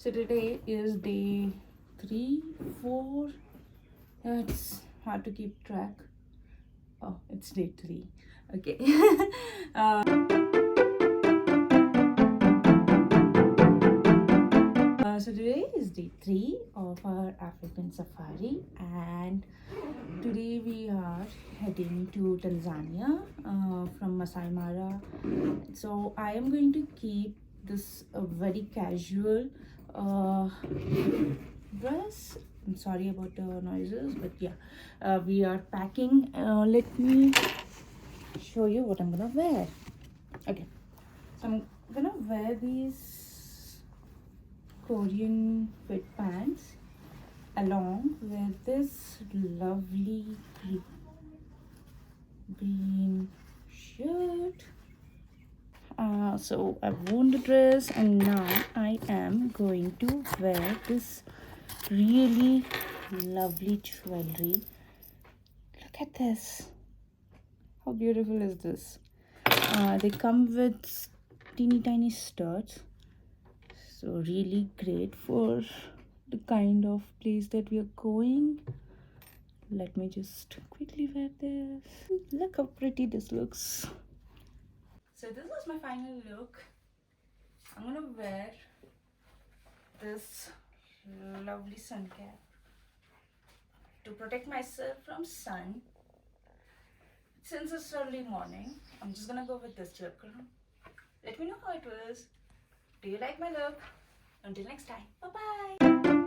So today is day 3, 4. It's hard to keep track. Oh, it's day 3. Okay. uh, so today is day 3 of our African safari, and today we are heading to Tanzania from Masai Mara. So I am going to keep this very casual dress. I'm sorry about the noises, but yeah, we are packing. Let me show you what I'm gonna wear. Okay, so I'm gonna wear these Korean fit pants along with this lovely green shirt. So I've worn the dress, and now I am going to wear this really lovely jewelry. Look at this. How beautiful is this? They come with teeny tiny studs, so really great for the kind of place that we are going. Let me just quickly wear this. Look how pretty this looks. So this was my final look. I'm gonna wear this lovely sun cap to protect myself from sun. Since it's early morning, I'm just gonna go with this jacket. Let me know how it was. Do you like my look? Until next time, bye bye.